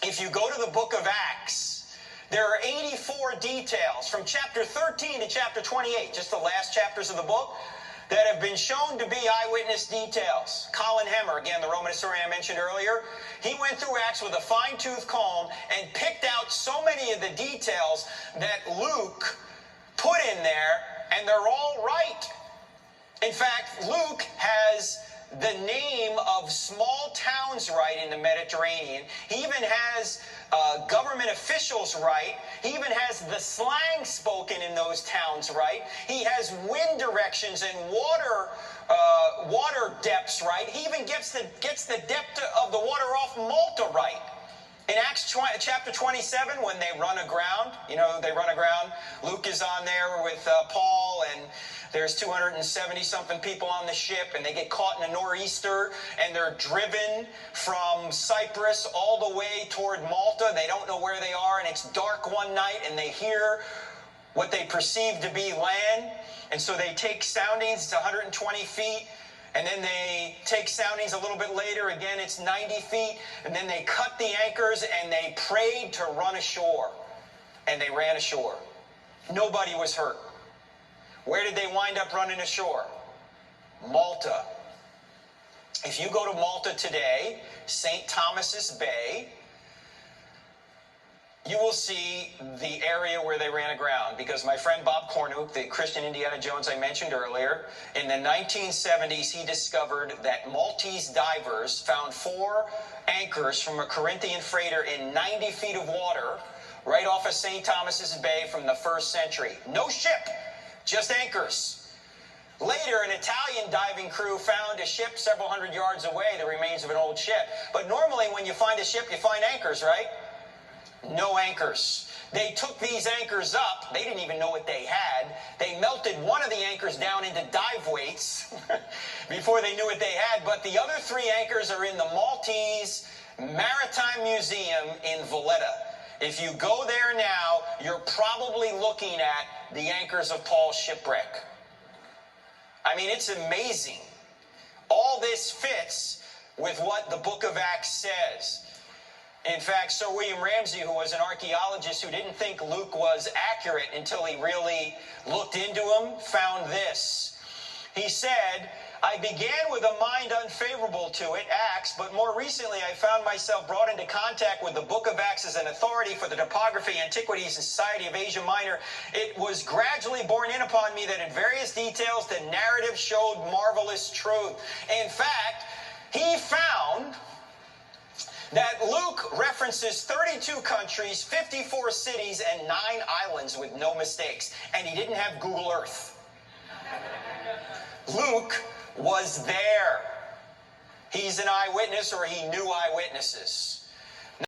if you go to the book of Acts, there are 84 details from chapter 13 to chapter 28, just the last chapters of the book, that have been shown to be eyewitness details. Colin Hemmer, again, the Roman historian I mentioned earlier, he went through Acts with a fine-tooth comb and picked out so many of the details that Luke put in there, and they're all right. In fact, Luke has the name of small towns right in the Mediterranean. He even has government officials right. He even has the slang spoken in those towns right. He has wind directions and water depths right. He even gets the depth of the water off Malta right. In Acts chapter 27, when they run aground, they run aground. Luke is on there with Paul, and there's 270-something people on the ship, and they get caught in a nor'easter, and they're driven from Cyprus all the way toward Malta. They don't know where they are, and it's dark one night, and they hear what they perceive to be land. And so they take soundings. It's 120 feet. And then they take soundings a little bit later. Again, it's 90 feet. And then they cut the anchors, and they prayed to run ashore. And they ran ashore. Nobody was hurt. Where did they wind up running ashore? Malta. If you go to Malta today, St. Thomas's Bay, you will see the area where they ran aground, because my friend Bob Cornuke, the Christian Indiana Jones I mentioned earlier, in the 1970s he discovered that Maltese divers found 4 anchors from a Corinthian freighter in 90 feet of water right off of St. Thomas's Bay from the 1st century. No ship, just anchors. Later, an Italian diving crew found a ship several hundred yards away, the remains of an old ship. But normally when you find a ship, you find anchors, right? No anchors. They took these anchors up. They didn't even know what they had. They melted one of the anchors down into dive weights before they knew what they had. But the other 3 anchors are in the Maltese Maritime Museum in Valletta. If you go there now, you're probably looking at the anchors of Paul's shipwreck. I mean, it's amazing. All this fits with what the book of Acts says. In fact, Sir William Ramsay, who was an archaeologist who didn't think Luke was accurate until he really looked into him, found this. He said, "I began with a mind unfavorable to it, Acts, but more recently I found myself brought into contact with the book of Acts as an authority for the topography, antiquities, and society of Asia Minor. It was gradually borne in upon me that in various details the narrative showed marvelous truth." In fact, he found that Luke references 32 countries, 54 cities, and 9 islands with no mistakes. And he didn't have Google Earth. Luke was there. He's an eyewitness, or he knew eyewitnesses.